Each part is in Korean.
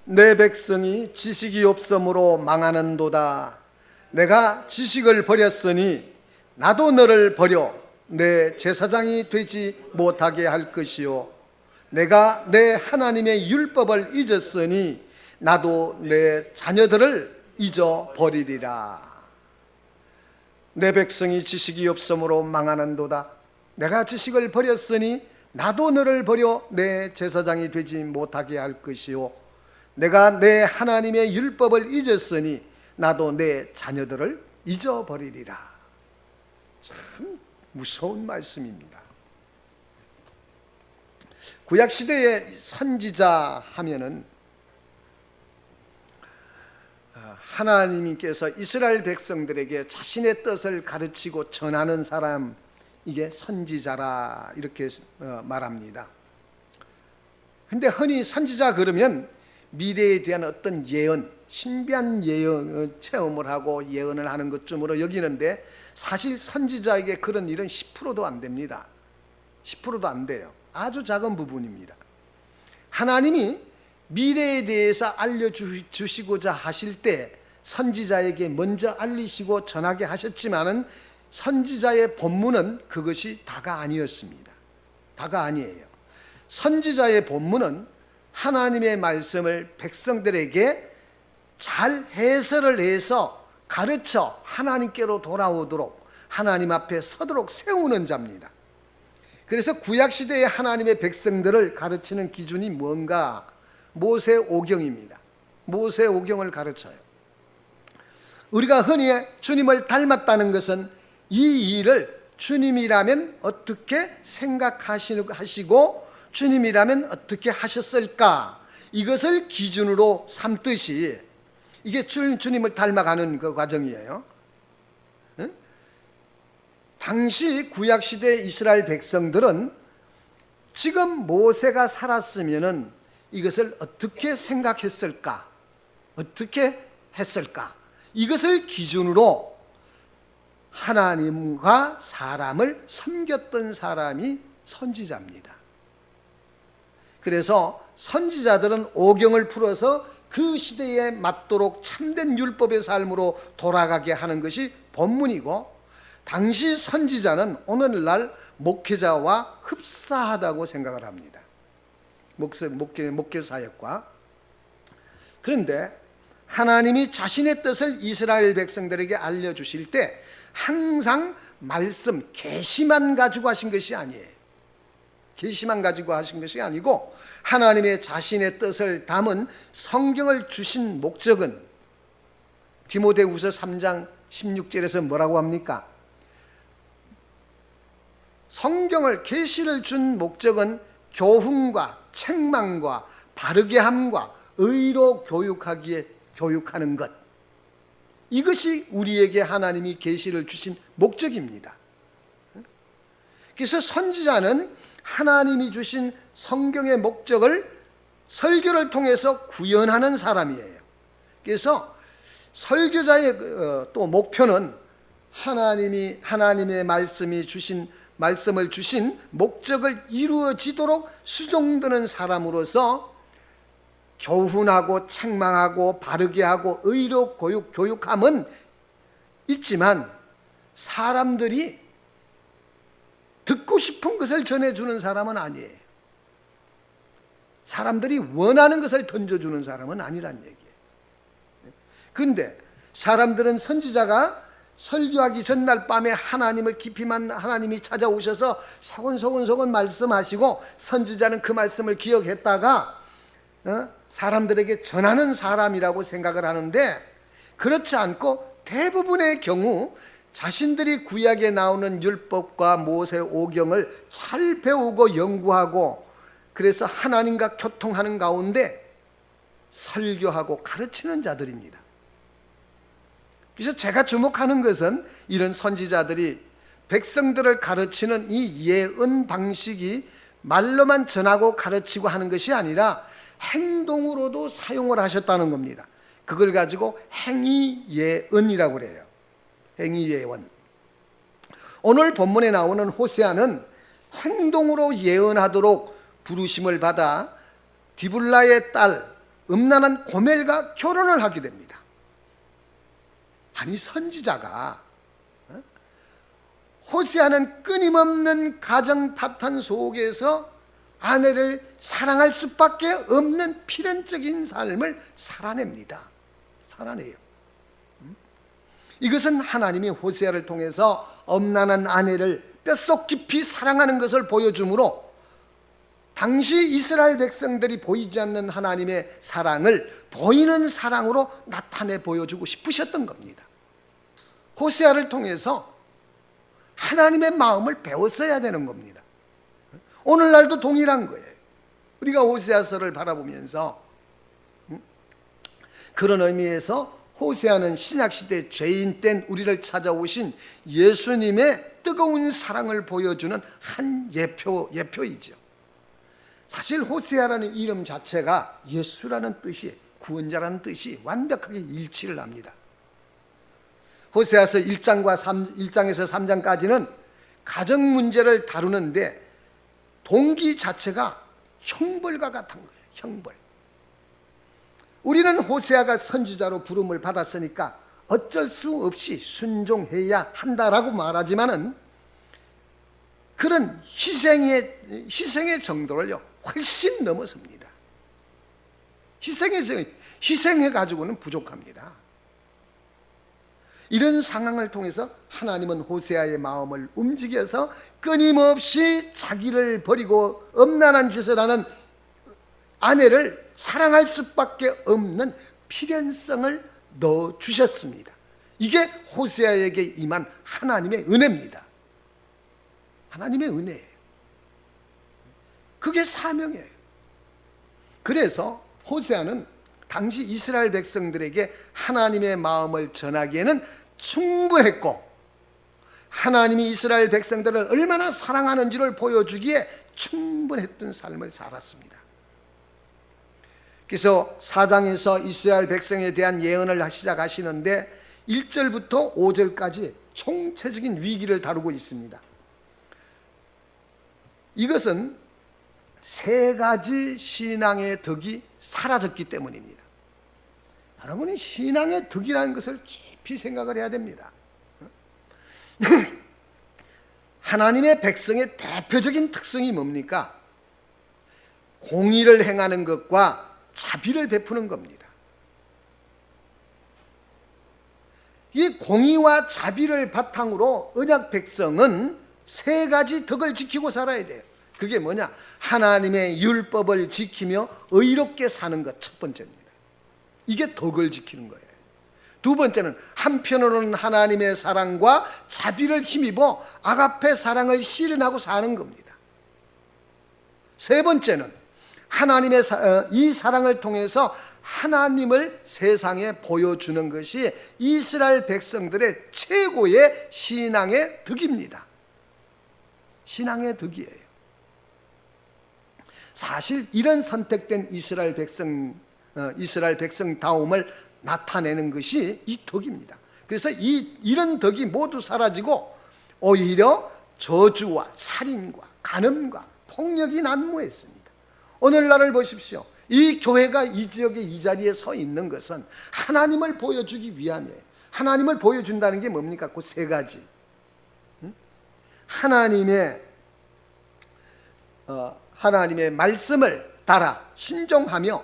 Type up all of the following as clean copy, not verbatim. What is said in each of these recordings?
내 백성이 지식이 없으므로 망하는도다. 내가 지식을 버렸으니 나도 너를 버려 내 제사장이 되지 못하게 할 것이요, 내가 내 하나님의 율법을 잊었으니 나도 내 자녀들을 잊어버리리라. 내 백성이 지식이 없으므로 망하는도다. 내가 지식을 버렸으니 나도 너를 버려 내 제사장이 되지 못하게 할 것이요, 내가 내 하나님의 율법을 잊었으니 나도 내 자녀들을 잊어버리리라. 참 무서운 말씀입니다. 구약시대의 선지자 하면은 하나님께서 이스라엘 백성들에게 자신의 뜻을 가르치고 전하는 사람, 이게 선지자라 이렇게 말합니다. 근데 흔히 선지자 그러면 미래에 대한 어떤 예언, 신비한 예언 체험을 하고 예언을 하는 것쯤으로 여기는데, 사실 선지자에게 그런 일은 10%도 안 됩니다. 10%도 안 돼요. 아주 작은 부분입니다. 하나님이 미래에 대해서 알려주시고자 하실 때 선지자에게 먼저 알리시고 전하게 하셨지만은 선지자의 본문은 그것이 다가 아니었습니다. 다가 아니에요. 선지자의 본문은 하나님의 말씀을 백성들에게 잘 해설을 해서 가르쳐 하나님께로 돌아오도록, 하나님 앞에 서도록 세우는 자입니다. 그래서 구약시대의 하나님의 백성들을 가르치는 기준이 뭔가? 모세오경입니다. 모세오경을 가르쳐요. 우리가 흔히 주님을 닮았다는 것은 이 일을 주님이라면 어떻게 생각하시고 주님이라면 어떻게 하셨을까, 이것을 기준으로 삼듯이 이게 주님을 닮아가는 그 과정이에요. 응? 당시 구약시대 이스라엘 백성들은 지금 모세가 살았으면은 이것을 어떻게 생각했을까, 어떻게 했을까, 이것을 기준으로 하나님과 사람을 섬겼던 사람이 선지자입니다. 그래서 선지자들은 오경을 풀어서 그 시대에 맞도록 참된 율법의 삶으로 돌아가게 하는 것이 본문이고, 당시 선지자는 오늘날 목회자와 흡사하다고 생각을 합니다. 목회 사역과. 그런데 하나님이 자신의 뜻을 이스라엘 백성들에게 알려주실 때 항상 말씀, 계시만 가지고 하신 것이 아니에요. 계시만 가지고 하신 것이 아니고 하나님의 자신의 뜻을 담은 성경을 주신 목적은 디모데후서 3장 16절에서 뭐라고 합니까? 성경을, 계시를 준 목적은 교훈과 책망과 바르게 함과 의로 교육하는 것, 이것이 우리에게 하나님이 계시를 주신 목적입니다. 그래서 선지자는 하나님이 주신 성경의 목적을 설교를 통해서 구현하는 사람이에요. 그래서 설교자의 또 목표는 하나님의 말씀을 주신 목적을 이루어지도록 수종드는 사람으로서 교훈하고 책망하고 바르게 하고 의로 교육함은 있지만, 사람들이 듣고 싶은 것을 전해주는 사람은 아니에요. 사람들이 원하는 것을 던져주는 사람은 아니란 얘기예요. 그런데 사람들은 선지자가 설교하기 전날 밤에 하나님이 찾아오셔서 소곤소곤 말씀하시고 선지자는 그 말씀을 기억했다가 사람들에게 전하는 사람이라고 생각을 하는데, 그렇지 않고 대부분의 경우 자신들이 구약에 나오는 율법과 모세오경을 잘 배우고 연구하고, 그래서 하나님과 교통하는 가운데 설교하고 가르치는 자들입니다. 그래서 제가 주목하는 것은 이런 선지자들이 백성들을 가르치는 이 예언 방식이 말로만 전하고 가르치고 하는 것이 아니라 행동으로도 사용을 하셨다는 겁니다. 그걸 가지고 행위예언이라고 그래요. 행위예언. 오늘 본문에 나오는 호세아는 행동으로 예언하도록 부르심을 받아 디블라의 딸 음란한 고멜과 결혼을 하게 됩니다. 아니, 선지자가 호세아는 끊임없는 가정 파탄 속에서 아내를 사랑할 수밖에 없는 필연적인 삶을 살아냅니다. 살아내요. 이것은 하나님이 호세아를 통해서 엄난한 아내를 뼛속 깊이 사랑하는 것을 보여주므로 당시 이스라엘 백성들이 보이지 않는 하나님의 사랑을 보이는 사랑으로 나타내 보여주고 싶으셨던 겁니다. 호세아를 통해서 하나님의 마음을 배웠어야 되는 겁니다. 오늘날도 동일한 거예요. 우리가 호세아서를 바라보면서 그런 의미에서 호세아는 신약시대 죄인된 우리를 찾아오신 예수님의 뜨거운 사랑을 보여주는 한 예표이죠. 사실 호세아라는 이름 자체가 예수라는 뜻이, 구원자라는 뜻이 완벽하게 일치를 합니다. 호세아서 1장에서 3장까지는 가정 문제를 다루는데 동기 자체가 형벌과 같은 거예요. 형벌. 우리는 호세아가 선지자로 부름을 받았으니까 어쩔 수 없이 순종해야 한다라고 말하지만은 그런 희생의 정도를요 훨씬 넘어섭니다. 희생해가지고는 부족합니다. 이런 상황을 통해서 하나님은 호세아의 마음을 움직여서 끊임없이 자기를 버리고 음란한 짓을 하는 아내를 사랑할 수밖에 없는 필연성을 넣어주셨습니다. 이게 호세아에게 임한 하나님의 은혜입니다. 하나님의 은혜예요. 그게 사명이에요. 그래서 호세아는 당시 이스라엘 백성들에게 하나님의 마음을 전하기에는 충분했고 하나님이 이스라엘 백성들을 얼마나 사랑하는지를 보여주기에 충분했던 삶을 살았습니다. 그래서 4장에서 이스라엘 백성에 대한 예언을 시작하시는데 1절부터 5절까지 총체적인 위기를 다루고 있습니다. 이것은 세 가지 신앙의 덕이 사라졌기 때문입니다. 여러분이 신앙의 덕이라는 것을 깊이 생각을 해야 됩니다. 하나님의 백성의 대표적인 특성이 뭡니까? 공의를 행하는 것과 자비를 베푸는 겁니다. 이 공의와 자비를 바탕으로 언약 백성은 세 가지 덕을 지키고 살아야 돼요. 그게 뭐냐? 하나님의 율법을 지키며 의롭게 사는 것, 첫 번째입니다. 이게 덕을 지키는 거예요. 두 번째는 한편으로는 하나님의 사랑과 자비를 힘입어 아가페 사랑을 실현하고 사는 겁니다. 세 번째는 하나님의 이 사랑을 통해서 하나님을 세상에 보여주는 것이 이스라엘 백성들의 최고의 신앙의 덕입니다. 신앙의 덕이에요. 사실 이런 선택된 이스라엘 백성다움을 나타내는 것이 이 덕입니다. 그래서 이런 덕이 모두 사라지고 오히려 저주와 살인과 간음과 폭력이 난무했습니다. 오늘날을 보십시오. 이 교회가 이 지역에 이 자리에 서 있는 것은 하나님을 보여주기 위함이에요. 하나님을 보여준다는 게 뭡니까? 그 세 가지. 하나님의 말씀을 따라 순종하며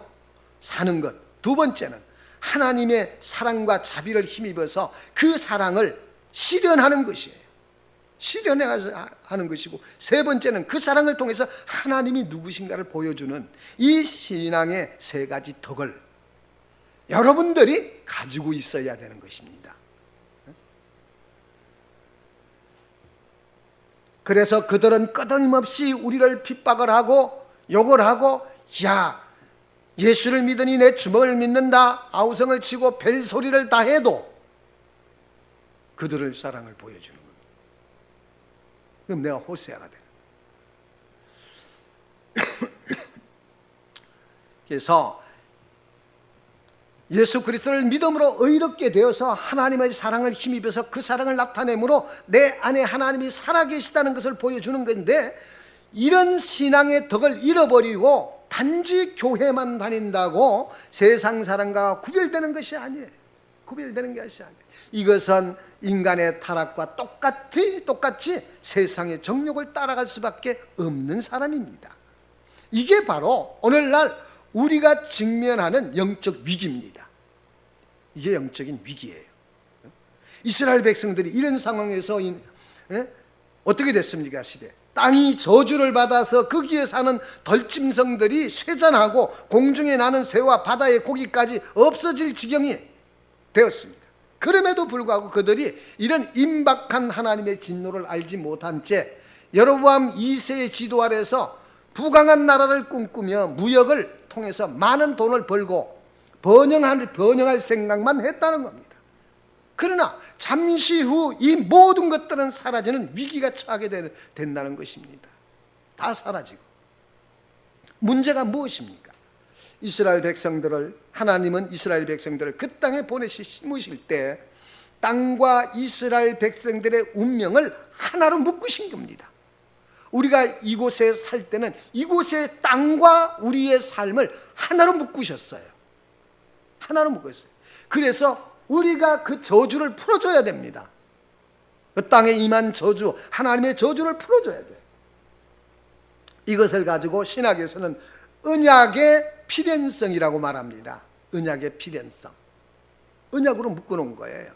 사는 것. 두 번째는 하나님의 사랑과 자비를 힘입어서 그 사랑을 실현하는 것이에요. 실현하는 것이고, 세 번째는 그 사랑을 통해서 하나님이 누구신가를 보여주는 이 신앙의 세 가지 덕을 여러분들이 가지고 있어야 되는 것입니다. 그래서 그들은 끊임없이 우리를 핍박을 하고 욕을 하고, 야, 예수를 믿으니 내 주먹을 믿는다, 아우성을 치고 벨소리를 다 해도 그들을 사랑을 보여주는 겁니다. 그럼 내가 호세아가 되는 그래서 예수 그리스도를 믿음으로 의롭게 되어서 하나님의 사랑을 힘입어서 그 사랑을 나타내므로 내 안에 하나님이 살아계시다는 것을 보여주는 건데, 이런 신앙의 덕을 잃어버리고 단지 교회만 다닌다고 세상 사람과 구별되는 것이 아니에요. 구별되는 것이 아니에요. 이것은 인간의 타락과 똑같이 세상의 정욕을 따라갈 수밖에 없는 사람입니다. 이게 바로 오늘날 우리가 직면하는 영적 위기입니다. 이게 영적인 위기예요. 이스라엘 백성들이 이런 상황에서 어떻게 됐습니까? 시대 땅이 저주를 받아서 거기에 사는 덜짐승들이 쇠잔하고 공중에 나는 새와 바다의 고기까지 없어질 지경이 되었습니다. 그럼에도 불구하고 그들이 이런 임박한 하나님의 진노를 알지 못한 채 여로보암 2세의 지도 아래서 부강한 나라를 꿈꾸며 무역을 통해서 많은 돈을 벌고 번영할 생각만 했다는 겁니다. 그러나 잠시 후 이 모든 것들은 사라지는 위기가 처하게 된다는 것입니다. 다 사라지고. 문제가 무엇입니까? 하나님은 이스라엘 백성들을 그 땅에 심으실 때 땅과 이스라엘 백성들의 운명을 하나로 묶으신 겁니다. 우리가 이곳에 살 때는 이곳의 땅과 우리의 삶을 하나로 묶으셨어요. 하나로 묶었어요. 그래서 우리가 그 저주를 풀어줘야 됩니다. 그 땅에 임한 저주, 하나님의 저주를 풀어줘야 돼요. 이것을 가지고 신학에서는 언약의 필연성이라고 말합니다. 언약의 필연성. 언약으로 묶어놓은 거예요.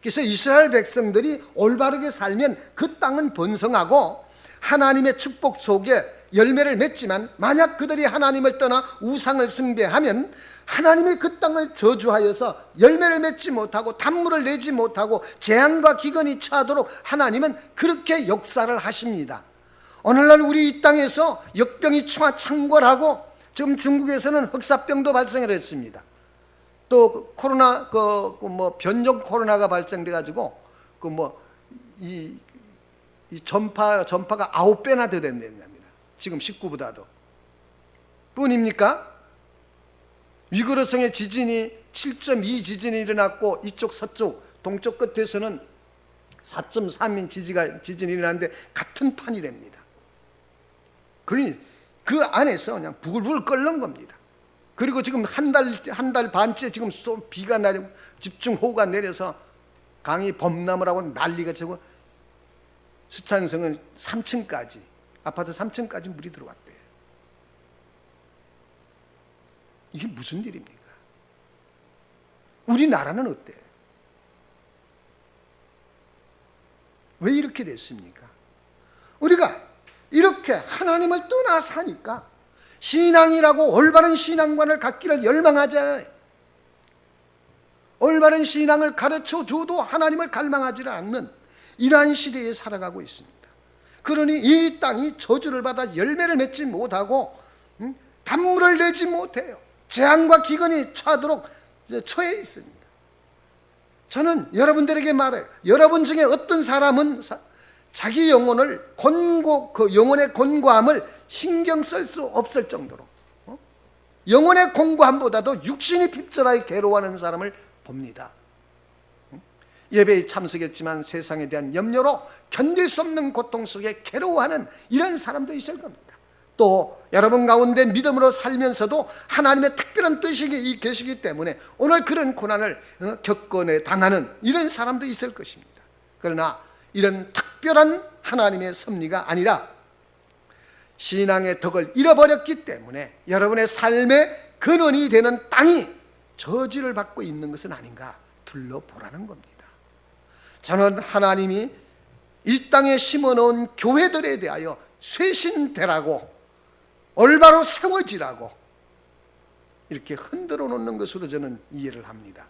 그래서 이스라엘 백성들이 올바르게 살면 그 땅은 번성하고 하나님의 축복 속에 열매를 맺지만, 만약 그들이 하나님을 떠나 우상을 숭배하면 하나님이 그 땅을 저주하여서 열매를 맺지 못하고 단물을 내지 못하고 재앙과 기근이 처하도록 하나님은 그렇게 역사를 하십니다. 오늘날 우리 이 땅에서 역병이 창궐하고 지금 중국에서는 흑사병도 발생을 했습니다. 또 코로나 변종 코로나가 발생돼 가지고 이 전파가 9배나 더 된답니다. 지금 19보다도. 뿐입니까? 위그르성의 지진이 7.2 지진이 일어났고 이쪽 서쪽 동쪽 끝에서는 4.3인 지진이 일어났는데 같은 판이랍니다. 그러니 그 안에서 그냥 부글부글 끓는 겁니다. 그리고 지금 한 달 반째 지금 비가 내리고 집중호우가 내려서 강이 범람을 난리가 치고 스촨성은 3층까지, 아파트 3층까지 물이 들어왔대요. 이게 무슨 일입니까? 우리나라는 어때요? 왜 이렇게 됐습니까? 우리가 이렇게 하나님을 떠나 사니까 신앙이라고 올바른 신앙관을 갖기를 열망하잖아요. 올바른 신앙을 가르쳐 줘도 하나님을 갈망하지 않는 이러한 시대에 살아가고 있습니다. 그러니 이 땅이 저주를 받아 열매를 맺지 못하고 단물을 내지 못해요. 재앙과 기근이 처하도록 처해 있습니다. 저는 여러분들에게 말해요. 여러분 중에 어떤 사람은 자기 영혼을 그 영혼의 곤고함을 신경 쓸 수 없을 정도로 영혼의 곤고함보다도 육신이 핍절하게 괴로워하는 사람을 봅니다. 예배에 참석했지만 세상에 대한 염려로 견딜 수 없는 고통 속에 괴로워하는 이런 사람도 있을 겁니다. 또 여러분 가운데 믿음으로 살면서도 하나님의 특별한 뜻이 계시기 때문에 오늘 그런 고난을 겪어내 당하는 이런 사람도 있을 것입니다. 그러나 이런 특별한 하나님의 섭리가 아니라 신앙의 덕을 잃어버렸기 때문에 여러분의 삶의 근원이 되는 땅이 저주를 받고 있는 것은 아닌가 둘러보라는 겁니다. 저는 하나님이 이 땅에 심어놓은 교회들에 대하여 쇄신되라고, 올바로 세워지라고 이렇게 흔들어 놓는 것으로 저는 이해를 합니다.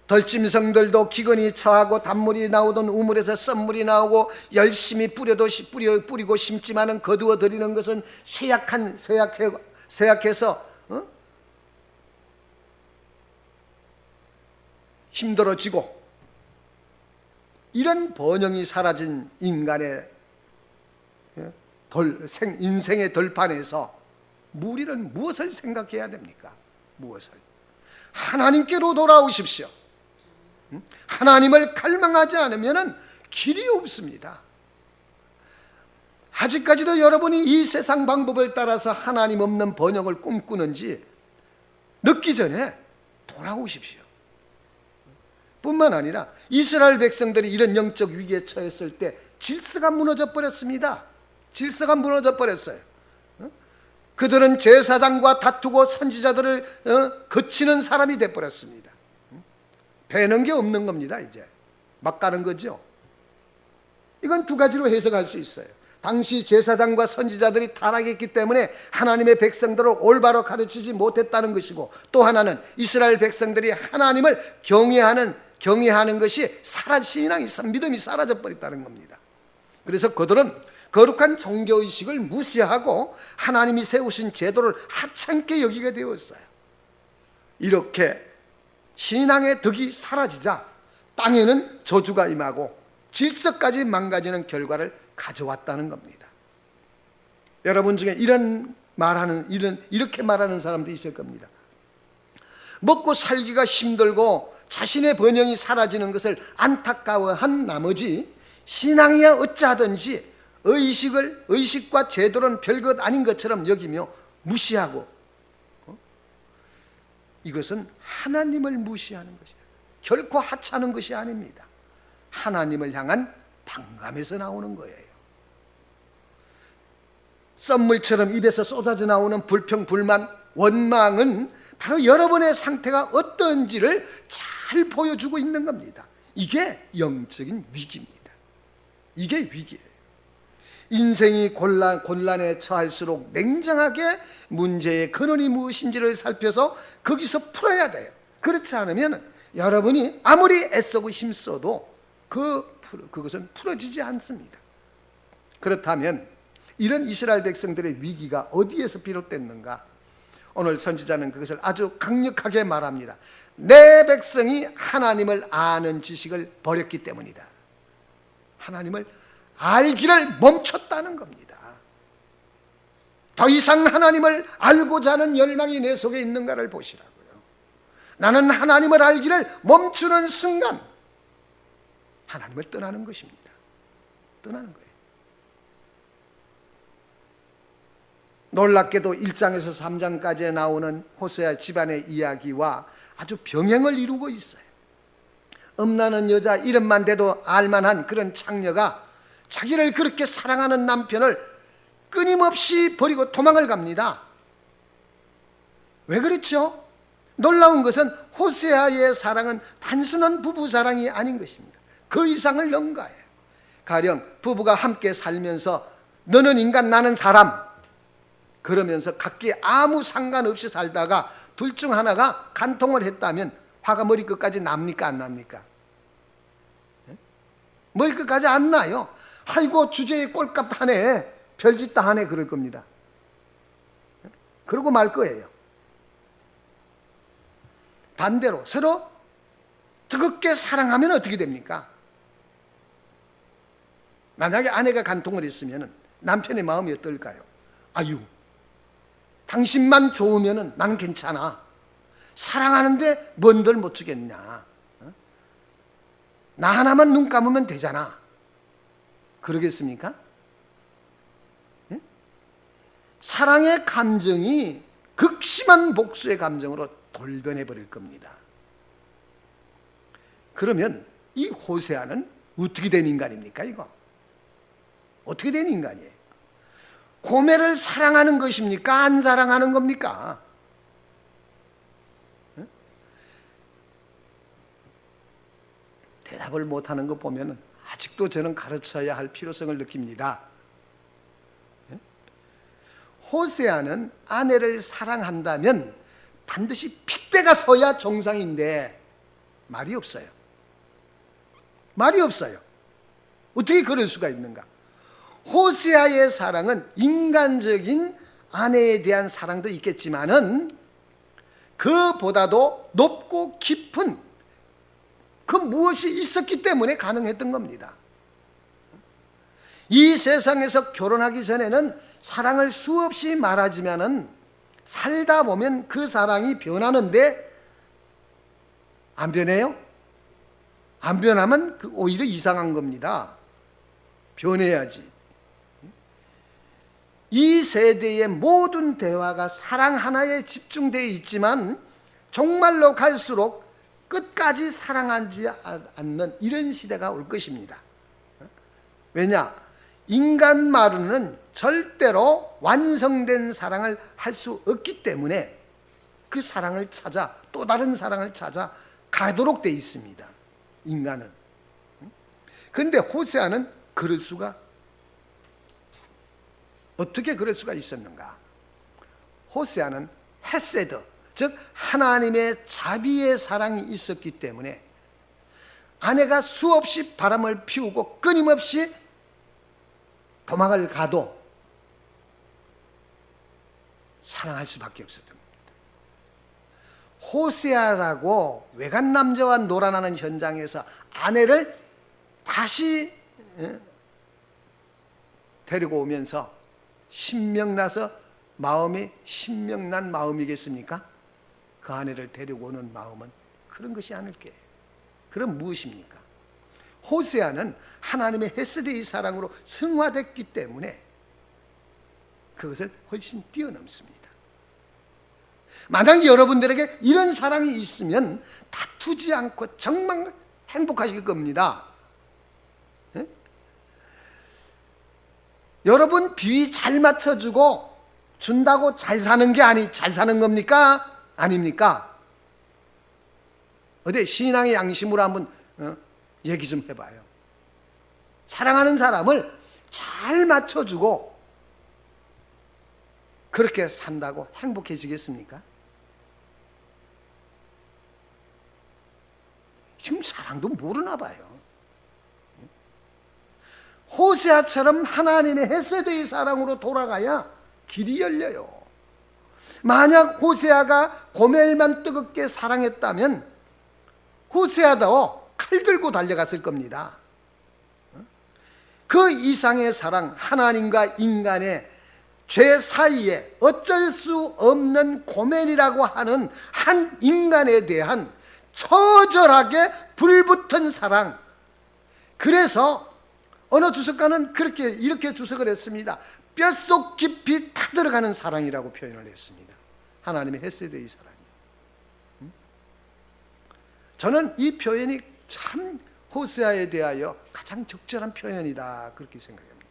덜짐승들도 기근이 처하고 단물이 나오던 우물에서 썬물이 나오고 열심히 뿌리고 심지만은 거두어 들이는 것은 쇠약해서 힘들어지고, 이런 번영이 사라진 인간의 인생의 덜판에서 우리는 무엇을 생각해야 됩니까? 무엇을? 하나님께로 돌아오십시오. 하나님을 갈망하지 않으면 길이 없습니다. 아직까지도 여러분이 이 세상 방법을 따라서 하나님 없는 번영을 꿈꾸는지 늦기 전에 돌아오십시오. 뿐만 아니라 이스라엘 백성들이 이런 영적 위기에 처했을 때 질서가 무너져 버렸습니다. 질서가 무너져 버렸어요. 그들은 제사장과 다투고 선지자들을 거치는 사람이 돼버렸습니다. 배는 게 없는 겁니다. 이제 막 가는 거죠. 이건 두 가지로 해석할 수 있어요. 당시 제사장과 선지자들이 타락했기 때문에 하나님의 백성들을 올바로 가르치지 못했다는 것이고, 또 하나는 이스라엘 백성들이 하나님을 경외하는 것이 신앙이 믿음이 사라져 버렸다는 겁니다. 그래서 그들은 거룩한 종교의식을 무시하고 하나님이 세우신 제도를 하찮게 여기게 되었어요. 이렇게 신앙의 덕이 사라지자 땅에는 저주가 임하고 질서까지 망가지는 결과를 가져왔다는 겁니다. 여러분 중에 이렇게 말하는 사람도 있을 겁니다. 먹고 살기가 힘들고 자신의 번영이 사라지는 것을 안타까워한 나머지 신앙이야 어찌하든지 의식과 제도는 별것 아닌 것처럼 여기며 무시하고, 이것은 하나님을 무시하는 것이에요. 결코 하찮은 것이 아닙니다. 하나님을 향한 반감에서 나오는 거예요. 썸물처럼 입에서 쏟아져 나오는 불평, 불만, 원망은 바로 여러분의 상태가 어떤지를 잘 보여주고 있는 겁니다. 이게 영적인 위기입니다. 이게 위기예요. 인생이 곤란에 처할수록 냉정하게 문제의 근원이 무엇인지를 살펴서 거기서 풀어야 돼요. 그렇지 않으면 여러분이 아무리 애쓰고 힘써도 그것은 풀어지지 않습니다. 그렇다면 이런 이스라엘 백성들의 위기가 어디에서 비롯됐는가? 오늘 선지자는 그것을 아주 강력하게 말합니다. 내 백성이 하나님을 아는 지식을 버렸기 때문이다. 하나님을 알기를 멈췄다는 겁니다. 더 이상 하나님을 알고자 하는 열망이 내 속에 있는가를 보시라고요. 나는 하나님을 알기를 멈추는 순간 하나님을 떠나는 것입니다. 떠나는 거예요. 놀랍게도 1장에서 3장까지에 나오는 호세아 집안의 이야기와 아주 병행을 이루고 있어요. 음란한 여자, 이름만 대도 알만한 그런 창녀가 자기를 그렇게 사랑하는 남편을 끊임없이 버리고 도망을 갑니다. 왜 그렇죠? 놀라운 것은 호세아의 사랑은 단순한 부부 사랑이 아닌 것입니다. 그 이상을 넘가해요. 가령 부부가 함께 살면서 너는 인간 나는 사람 그러면서 각기 아무 상관없이 살다가 둘 중 하나가 간통을 했다면 화가 머리끝까지 납니까 안 납니까? 머리끝까지 안 나요. 아이고 주제에 꼴값 하네, 별짓 다 하네 그럴 겁니다. 그러고 말 거예요. 반대로 서로 뜨겁게 사랑하면 어떻게 됩니까? 만약에 아내가 간통을 했으면 남편의 마음이 어떨까요? 아유, 당신만 좋으면 나는 괜찮아. 사랑하는데 뭔들 못 주겠냐. 나 하나만 눈 감으면 되잖아. 그러겠습니까? 사랑의 감정이 극심한 복수의 감정으로 돌변해 버릴 겁니다. 그러면 이 호세아는 어떻게 된 인간입니까? 이거 어떻게 된 인간이에요? 고멜을 사랑하는 것입니까? 안 사랑하는 겁니까? 대답을 못하는 거 보면 아직도 저는 가르쳐야 할 필요성을 느낍니다. 호세아는 아내를 사랑한다면 반드시 핏대가 서야 정상인데 말이 없어요. 말이 없어요. 어떻게 그럴 수가 있는가? 호세아의 사랑은 인간적인 아내에 대한 사랑도 있겠지만은 그보다도 높고 깊은 그 무엇이 있었기 때문에 가능했던 겁니다. 이 세상에서 결혼하기 전에는 사랑을 수없이 말하지만은 살다 보면 그 사랑이 변하는데 안 변해요? 안 변하면 오히려 이상한 겁니다. 변해야지. 이 세대의 모든 대화가 사랑 하나에 집중되어 있지만 정말로 갈수록 끝까지 사랑하지 않는 이런 시대가 올 것입니다. 왜냐? 인간만으로는 절대로 완성된 사랑을 할 수 없기 때문에 그 사랑을 찾아 또 다른 사랑을 찾아 가도록 되어 있습니다. 인간은. 그런데 호세아는 그럴 수가, 어떻게 그럴 수가 있었는가? 호세아는 헤세드, 즉 하나님의 자비의 사랑이 있었기 때문에 아내가 수없이 바람을 피우고 끊임없이 도망을 가도 사랑할 수밖에 없었던 겁니다. 호세아라고 외간 남자와 놀아나는 현장에서 아내를 다시 데리고 오면서 신명나서 마음이 신명난 마음이겠습니까? 그 아내를 데리고 오는 마음은 그런 것이 아닐게. 그럼 무엇입니까? 호세아는 하나님의 헤세드의 사랑으로 승화됐기 때문에 그것을 훨씬 뛰어넘습니다. 만약 여러분들에게 이런 사랑이 있으면 다투지 않고 정말 행복하실 겁니다. 예? 여러분 비위 잘 맞춰주고 준다고 잘 사는 게 잘 사는 겁니까? 아닙니까? 어디 신앙의 양심으로 한번 얘기 좀 해봐요. 사랑하는 사람을 잘 맞춰주고 그렇게 산다고 행복해지겠습니까? 지금 사랑도 모르나 봐요. 호세아처럼 하나님의 헤세드의 사랑으로 돌아가야 길이 열려요. 만약 호세아가 고멜만 뜨겁게 사랑했다면 호세아도 칼 들고 달려갔을 겁니다. 그 이상의 사랑, 하나님과 인간의 죄 사이에 어쩔 수 없는 고멜이라고 하는 한 인간에 대한 처절하게 불붙은 사랑. 그래서 어느 주석가는 이렇게 주석을 했습니다. 뼛속 깊이 타들어가는 사랑이라고 표현을 했습니다. 하나님의 헤세드의 사랑이. 저는 이 표현이 참 호세아에 대하여 가장 적절한 표현이다 그렇게 생각합니다.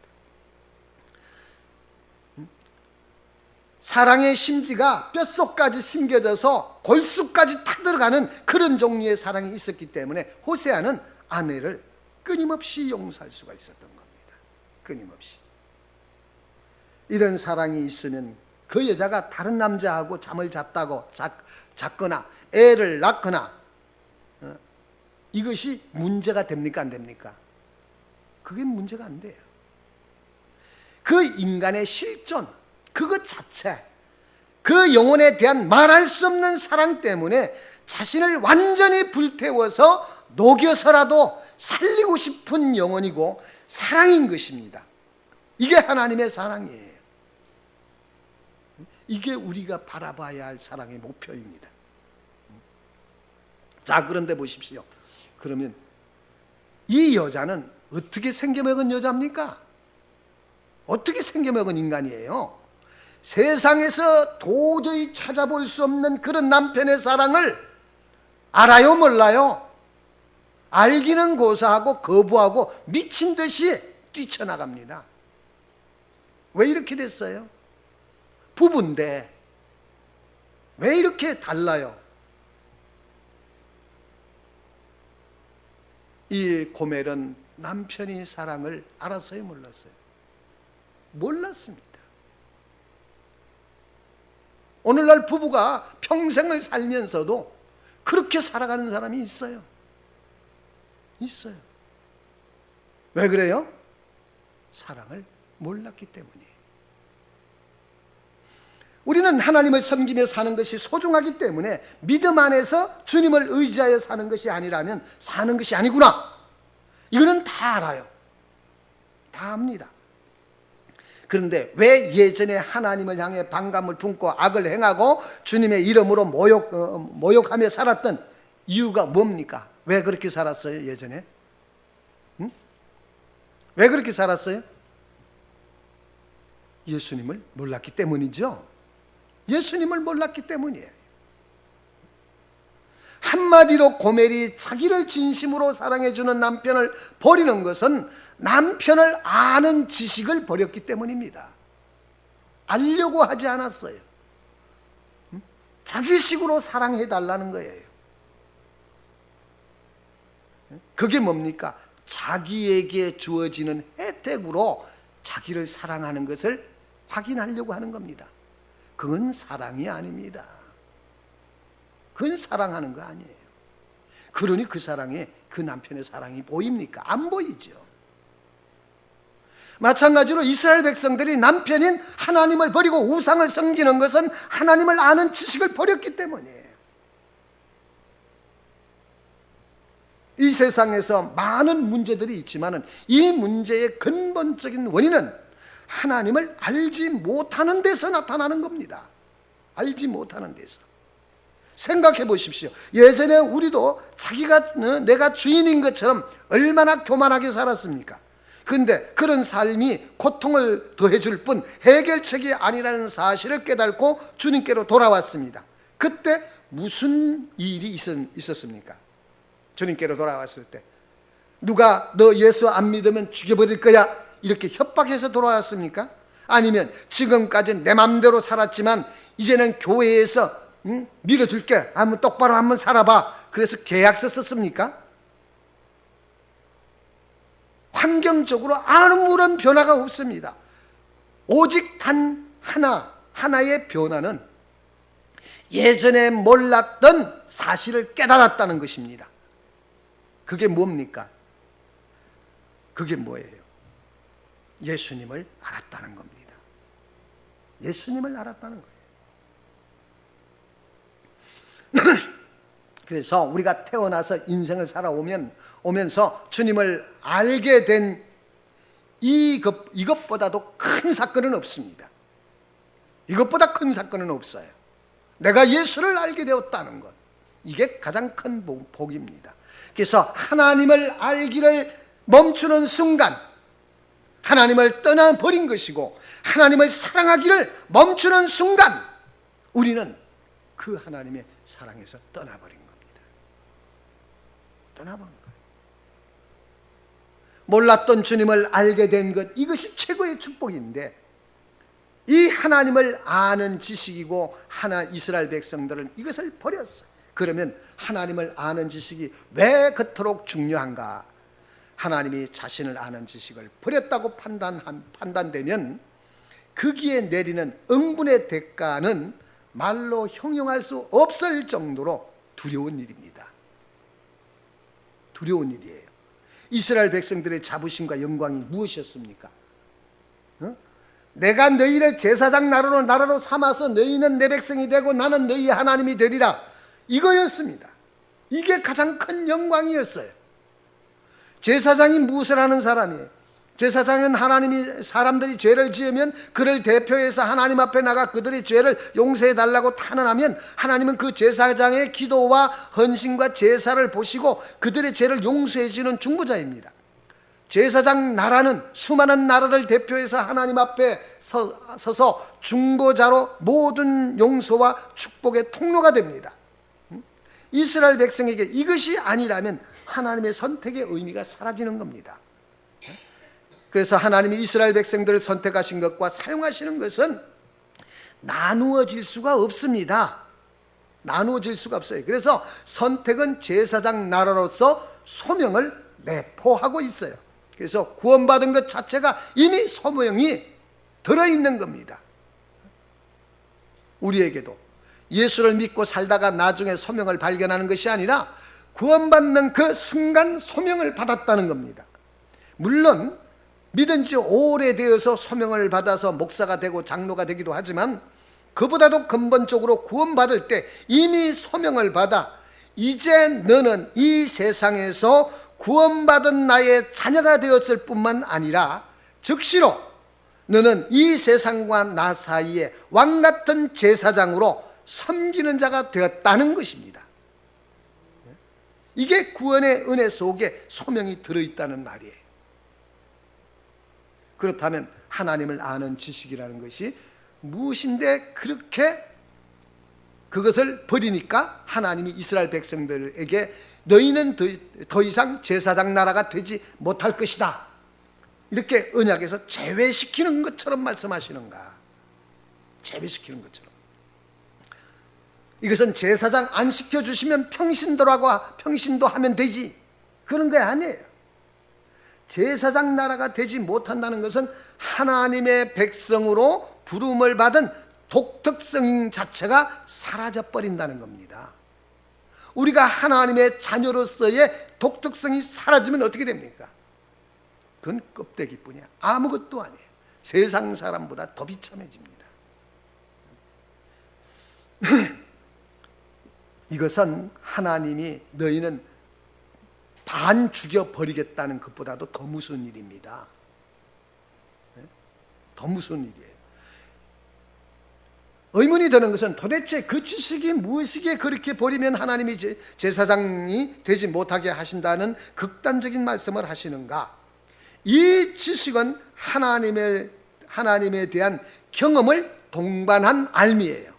사랑의 심지가 뼛속까지 심겨져서 골수까지 타들어가는 그런 종류의 사랑이 있었기 때문에 호세아는 아내를 끊임없이 용서할 수가 있었던 겁니다. 끊임없이. 이런 사랑이 있으면 그 여자가 다른 남자하고 잠을 잤거나 애를 낳거나 이것이 문제가 됩니까 안 됩니까? 그게 문제가 안 돼요. 그 인간의 실존, 그것 자체, 그 영혼에 대한 말할 수 없는 사랑 때문에 자신을 완전히 불태워서 녹여서라도 살리고 싶은 영혼이고 사랑인 것입니다. 이게 하나님의 사랑이에요. 이게 우리가 바라봐야 할 사랑의 목표입니다. 자, 그런데 보십시오. 그러면 이 여자는 어떻게 생겨먹은 여자입니까? 어떻게 생겨먹은 인간이에요? 세상에서 도저히 찾아볼 수 없는 그런 남편의 사랑을 알아요, 몰라요? 알기는 고사하고 거부하고 미친 듯이 뛰쳐나갑니다. 왜 이렇게 됐어요? 부부인데 왜 이렇게 달라요? 이 고멜은 남편이 사랑을 알았어요, 몰랐어요? 몰랐습니다. 오늘날 부부가 평생을 살면서도 그렇게 살아가는 사람이 있어요. 있어요. 왜 그래요? 사랑을 몰랐기 때문이에요. 우리는 하나님을 섬기며 사는 것이 소중하기 때문에 믿음 안에서 주님을 의지하여 사는 것이 아니라면 사는 것이 아니구나. 이거는 다 알아요. 다 압니다. 그런데 왜 예전에 하나님을 향해 반감을 품고 악을 행하고 주님의 이름으로 모욕하며 살았던 이유가 뭡니까? 왜 그렇게 살았어요, 예전에? 응? 왜 그렇게 살았어요? 예수님을 몰랐기 때문이죠. 예수님을 몰랐기 때문이에요. 한마디로 고멜이 자기를 진심으로 사랑해주는 남편을 버리는 것은 남편을 아는 지식을 버렸기 때문입니다. 알려고 하지 않았어요. 자기식으로 사랑해달라는 거예요. 그게 뭡니까? 자기에게 주어지는 혜택으로 자기를 사랑하는 것을 확인하려고 하는 겁니다. 그건 사랑이 아닙니다. 그건 사랑하는 거 아니에요. 그러니 그 사랑에 그 남편의 사랑이 보입니까? 안 보이죠. 마찬가지로 이스라엘 백성들이 남편인 하나님을 버리고 우상을 섬기는 것은 하나님을 아는 지식을 버렸기 때문이에요. 이 세상에서 많은 문제들이 있지만 이 문제의 근본적인 원인은 하나님을 알지 못하는 데서 나타나는 겁니다. 알지 못하는 데서. 생각해 보십시오. 예전에 우리도 자기가 내가 주인인 것처럼 얼마나 교만하게 살았습니까? 그런데 그런 삶이 고통을 더해줄 뿐 해결책이 아니라는 사실을 깨닫고 주님께로 돌아왔습니다. 그때 무슨 일이 있었습니까? 주님께로 돌아왔을 때 누가 너 예수 안 믿으면 죽여버릴 거야 이렇게 협박해서 돌아왔습니까? 아니면 지금까지 내 맘대로 살았지만 이제는 교회에서 밀어줄게 한번 똑바로 한번 살아봐 그래서 계약서 썼습니까? 환경적으로 아무런 변화가 없습니다. 오직 단 하나의 변화는 예전에 몰랐던 사실을 깨달았다는 것입니다. 그게 뭡니까? 그게 뭐예요? 예수님을 알았다는 겁니다. 예수님을 알았다는 거예요. 그래서 우리가 태어나서 인생을 살아오면서 주님을 알게 된 이것보다도 큰 사건은 없습니다. 이것보다 큰 사건은 없어요. 내가 예수를 알게 되었다는 것. 이게 가장 큰 복입니다. 그래서 하나님을 알기를 멈추는 순간 하나님을 떠나버린 것이고 하나님을 사랑하기를 멈추는 순간 우리는 그 하나님의 사랑에서 떠나버린 겁니다. 떠나버린 거예요. 몰랐던 주님을 알게 된 것 이것이 최고의 축복인데 이 하나님을 아는 지식이고 이스라엘 백성들은 이것을 버렸어요. 그러면 하나님을 아는 지식이 왜 그토록 중요한가? 하나님이 자신을 아는 지식을 버렸다고 판단되면 거기에 내리는 응분의 대가는 말로 형용할 수 없을 정도로 두려운 일입니다. 두려운 일이에요. 이스라엘 백성들의 자부심과 영광이 무엇이었습니까? 내가 너희를 제사장 나라로 삼아서 너희는 내 백성이 되고 나는 너희 하나님이 되리라. 이거였습니다. 이게 가장 큰 영광이었어요. 제사장이 무엇을 하는 사람이에요? 제사장은 사람들이 죄를 지으면 그를 대표해서 하나님 앞에 나가 그들의 죄를 용서해 달라고 탄원하면 하나님은 그 제사장의 기도와 헌신과 제사를 보시고 그들의 죄를 용서해 주는 중보자입니다. 제사장 나라는 수많은 나라를 대표해서 하나님 앞에 서서 중보자로 모든 용서와 축복의 통로가 됩니다. 이스라엘 백성에게 이것이 아니라면 하나님의 선택의 의미가 사라지는 겁니다. 그래서 하나님이 이스라엘 백성들을 선택하신 것과 사용하시는 것은 나누어질 수가 없습니다. 나누어질 수가 없어요. 그래서 선택은 제사장 나라로서 소명을 내포하고 있어요. 그래서 구원받은 것 자체가 이미 소명이 들어있는 겁니다. 우리에게도 예수를 믿고 살다가 나중에 소명을 발견하는 것이 아니라 구원받는 그 순간 소명을 받았다는 겁니다. 물론 믿은 지 오래되어서 소명을 받아서 목사가 되고 장로가 되기도 하지만 그보다도 근본적으로 구원받을 때 이미 소명을 받아 이제 너는 이 세상에서 구원받은 나의 자녀가 되었을 뿐만 아니라 즉시로 너는 이 세상과 나 사이에 왕같은 제사장으로 섬기는 자가 되었다는 것입니다. 이게 구원의 은혜 속에 소명이 들어있다는 말이에요. 그렇다면 하나님을 아는 지식이라는 것이 무엇인데 그렇게 그것을 버리니까 하나님이 이스라엘 백성들에게 너희는 더 이상 제사장 나라가 되지 못할 것이다, 이렇게 언약에서 제외시키는 것처럼 말씀하시는가? 제외시키는 것처럼. 이것은 제사장 안 시켜주시면 평신도 하면 되지, 그런 게 아니에요. 제사장 나라가 되지 못한다는 것은 하나님의 백성으로 부름을 받은 독특성 자체가 사라져버린다는 겁니다. 우리가 하나님의 자녀로서의 독특성이 사라지면 어떻게 됩니까? 그건 껍데기뿐이야. 아무것도 아니에요. 세상 사람보다 더 비참해집니다. 이것은 하나님이 너희는 반 죽여버리겠다는 것보다도 더 무서운 일입니다. 더 무서운 일이에요. 의문이 드는 것은 도대체 그 지식이 무엇이기에 그렇게 버리면 하나님이 제사장이 되지 못하게 하신다는 극단적인 말씀을 하시는가? 이 지식은 하나님에 대한 경험을 동반한 알미예요.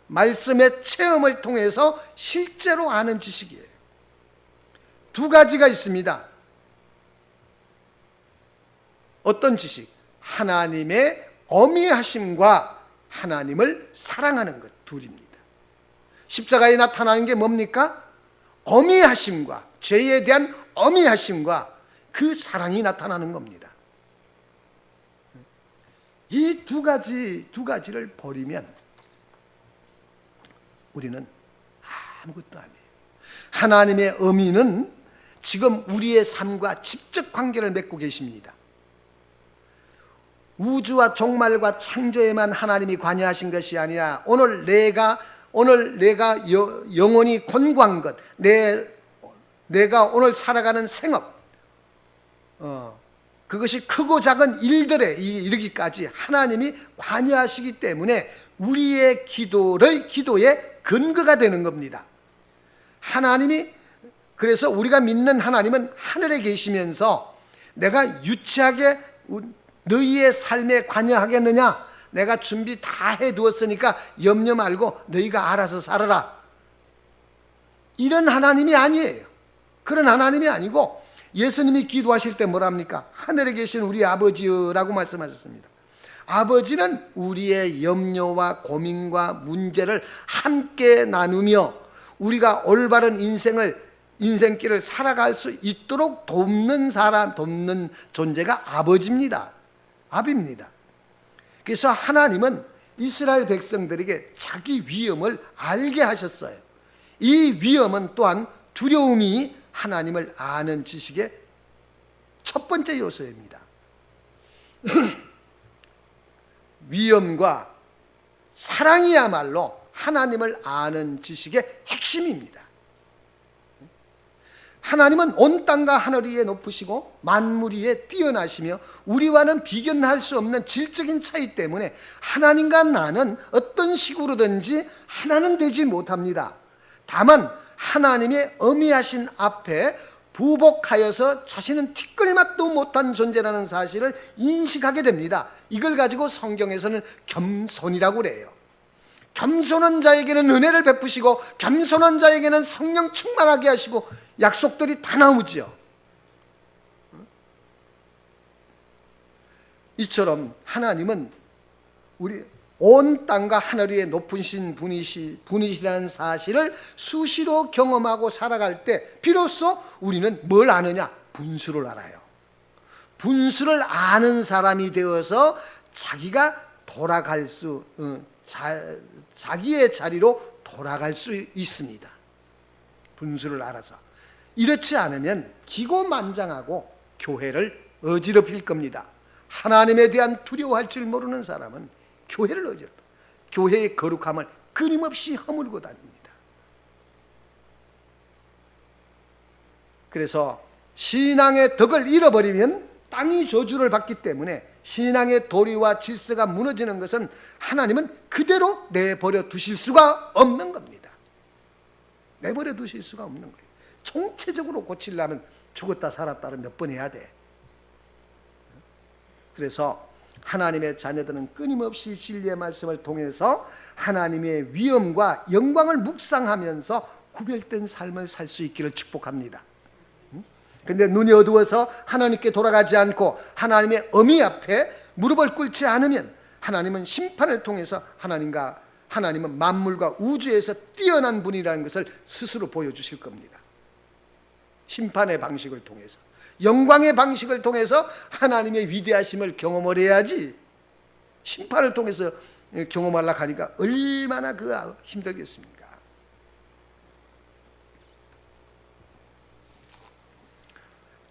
말씀의 체험을 통해서 실제로 아는 지식이에요. 두 가지가 있습니다. 어떤 지식? 하나님의 어미하심과 하나님을 사랑하는 것, 둘입니다. 십자가에 나타나는 게 뭡니까? 어미하심과, 죄에 대한 어미하심과 그 사랑이 나타나는 겁니다. 이 두 가지를 버리면 우리는 아무것도 아니에요. 하나님의 어미는 지금 우리의 삶과 직접 관계를 맺고 계십니다. 우주와 종말과 창조에만 하나님이 관여하신 것이 아니라 오늘 내가 영원히 권고한 것, 내가 오늘 살아가는 생업, 그것이 크고 작은 일들에 이르기까지 하나님이 관여하시기 때문에 우리의 기도의 근거가 되는 겁니다. 그래서 우리가 믿는 하나님은 하늘에 계시면서 내가 유치하게 너희의 삶에 관여하겠느냐? 내가 준비 다 해두었으니까 염려 말고 너희가 알아서 살아라. 이런 하나님이 아니에요. 그런 하나님이 아니고, 예수님이 기도하실 때 뭐랍니까? 하늘에 계신 우리 아버지라고 말씀하셨습니다. 아버지는 우리의 염려와 고민과 문제를 함께 나누며 우리가 올바른 인생길을 살아갈 수 있도록 돕는 존재가 아버지입니다. 아비입니다. 그래서 하나님은 이스라엘 백성들에게 자기 위엄을 알게 하셨어요. 이 위엄은 또한 두려움이 하나님을 아는 지식의 첫 번째 요소입니다. 위엄과 사랑이야말로 하나님을 아는 지식의 핵심입니다. 하나님은 온 땅과 하늘 위에 높으시고 만물 위에 뛰어나시며 우리와는 비견할 수 없는 질적인 차이 때문에 하나님과 나는 어떤 식으로든지 하나는 되지 못합니다. 다만 하나님의 어미하신 앞에 부복하여서 자신은 티끌맛도 못한 존재라는 사실을 인식하게 됩니다. 이걸 가지고 성경에서는 겸손이라고 그래요. 겸손한 자에게는 은혜를 베푸시고 겸손한 자에게는 성령 충만하게 하시고 약속들이 다 나오죠. 이처럼 하나님은 우리 온 땅과 하늘 위에 높으신 분이시라는 사실을 수시로 경험하고 살아갈 때 비로소 우리는 뭘 아느냐? 분수를 알아요. 분수를 아는 사람이 되어서 자기가 자기의 자리로 돌아갈 수 있습니다. 분수를 알아서. 이렇지 않으면 기고만장하고 교회를 어지럽힐 겁니다. 하나님에 대한 두려워할 줄 모르는 사람은 교회를 어지럽혀 교회의 거룩함을 끊임없이 허물고 다닙니다. 그래서 신앙의 덕을 잃어버리면 땅이 저주를 받기 때문에 신앙의 도리와 질서가 무너지는 것은 하나님은 그대로 내버려 두실 수가 없는 겁니다. 내버려 두실 수가 없는 거예요. 총체적으로 고치려면 죽었다 살았다를 몇 번 해야 돼. 그래서 하나님의 자녀들은 끊임없이 진리의 말씀을 통해서 하나님의 위엄과 영광을 묵상하면서 구별된 삶을 살 수 있기를 축복합니다. 근데 눈이 어두워서 하나님께 돌아가지 않고 하나님의 어미 앞에 무릎을 꿇지 않으면 하나님은 심판을 통해서 하나님은 만물과 우주에서 뛰어난 분이라는 것을 스스로 보여주실 겁니다. 심판의 방식을 통해서, 영광의 방식을 통해서 하나님의 위대하심을 경험을 해야지, 심판을 통해서 경험하려고 하니까 얼마나 힘들겠습니까?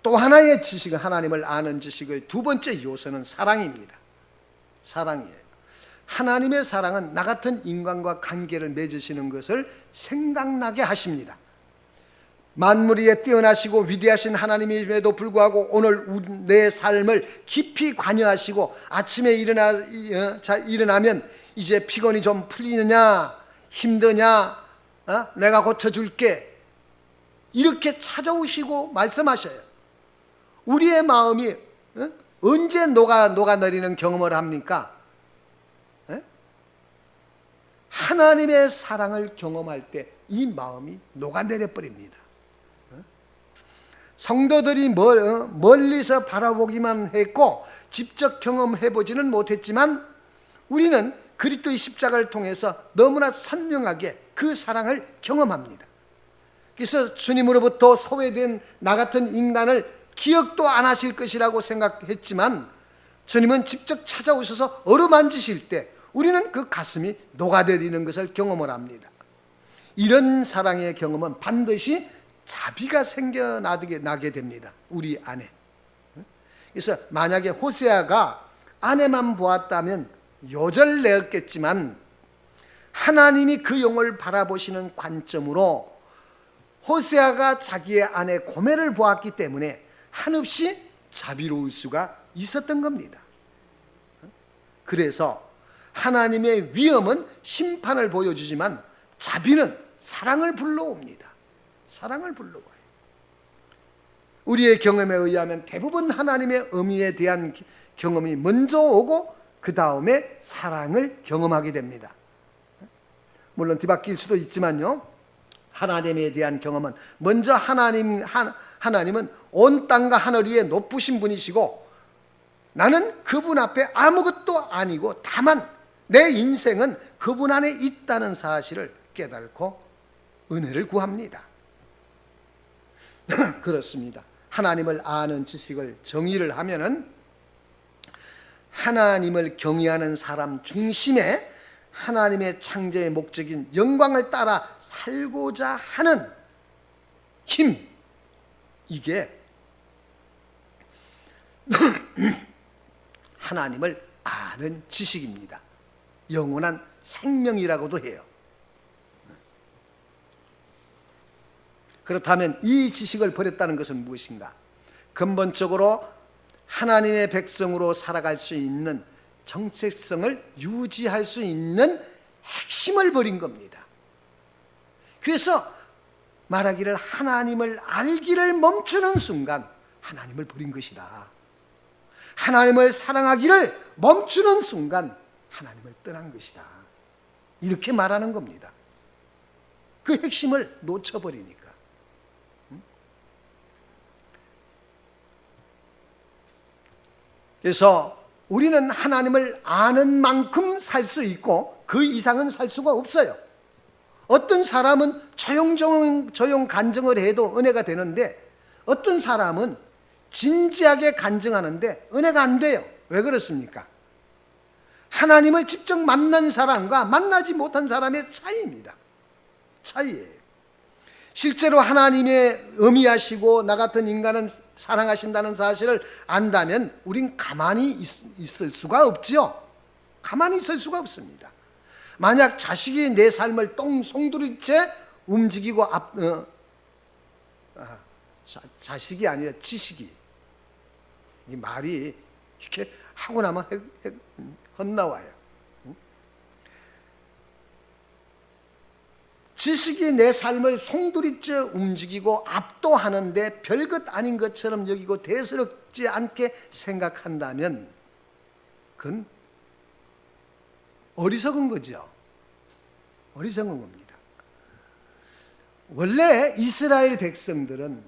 또 하나의 지식은, 하나님을 아는 지식의 두 번째 요소는 사랑입니다. 사랑이에요. 하나님의 사랑은 나 같은 인간과 관계를 맺으시는 것을 생각나게 하십니다. 만물 위에 뛰어나시고 위대하신 하나님임에도 불구하고 오늘 내 삶을 깊이 관여하시고 아침에 일어나면 이제 피곤이 좀 풀리느냐, 힘드냐, 내가 고쳐줄게, 이렇게 찾아오시고 말씀하셔요. 우리의 마음이 언제 녹아내리는 경험을 합니까? 하나님의 사랑을 경험할 때 이 마음이 녹아내려 버립니다. 성도들이 멀리서 바라보기만 했고 직접 경험해보지는 못했지만 우리는 그리스도의 십자가를 통해서 너무나 선명하게 그 사랑을 경험합니다. 그래서 주님으로부터 소외된 나 같은 인간을 기억도 안 하실 것이라고 생각했지만 주님은 직접 찾아오셔서 어루만지실 때 우리는 그 가슴이 녹아내리는 것을 경험을 합니다. 이런 사랑의 경험은 반드시 자비가 생겨나게 됩니다. 우리 안에. 그래서 만약에 호세아가 아내만 보았다면 요절내었겠지만 하나님이 그 영혼을 바라보시는 관점으로 호세아가 자기의 아내 고멜을 보았기 때문에 한없이 자비로울 수가 있었던 겁니다. 그래서 하나님의 위엄은 심판을 보여주지만 자비는 사랑을 불러옵니다. 사랑을 불러와요. 우리의 경험에 의하면 대부분 하나님의 의미에 대한 경험이 먼저 오고 그 다음에 사랑을 경험하게 됩니다. 물론 뒤바뀔 수도 있지만요, 하나님에 대한 경험은 먼저 하나님은 온 땅과 하늘 위에 높으신 분이시고 나는 그분 앞에 아무것도 아니고 다만 내 인생은 그분 안에 있다는 사실을 깨닫고 은혜를 구합니다. 그렇습니다. 하나님을 아는 지식을 정의를 하면은 하나님을 경외하는 사람 중심에 하나님의 창조의 목적인 영광을 따라 살고자 하는 힘, 이게 하나님을 아는 지식입니다. 영원한 생명이라고도 해요. 그렇다면 이 지식을 버렸다는 것은 무엇인가? 근본적으로 하나님의 백성으로 살아갈 수 있는 정체성을 유지할 수 있는 핵심을 버린 겁니다. 그래서 말하기를 하나님을 알기를 멈추는 순간 하나님을 버린 것이다. 하나님을 사랑하기를 멈추는 순간 하나님을 떠난 것이다. 이렇게 말하는 겁니다. 그 핵심을 놓쳐버리니까. 그래서 우리는 하나님을 아는 만큼 살 수 있고 그 이상은 살 수가 없어요. 어떤 사람은 조용 간증을 해도 은혜가 되는데 어떤 사람은 진지하게 간증하는데 은혜가 안 돼요. 왜 그렇습니까? 하나님을 직접 만난 사람과 만나지 못한 사람의 차이입니다. 차이예요. 실제로 하나님의 의미하시고 나 같은 인간은 사랑하신다는 사실을 안다면 우린 가만히 있을 수가 없죠. 가만히 있을 수가 없습니다. 만약 자식이 내 삶을 송두리째 움직이고 자식이 아니라 지식이, 이 말이 이렇게 하고 나면 헛나와요. 지식이 내 삶을 송두리째 움직이고 압도하는데 별것 아닌 것처럼 여기고 대수롭지 않게 생각한다면 그건 어리석은 거죠. 어리석은 겁니다. 원래 이스라엘 백성들은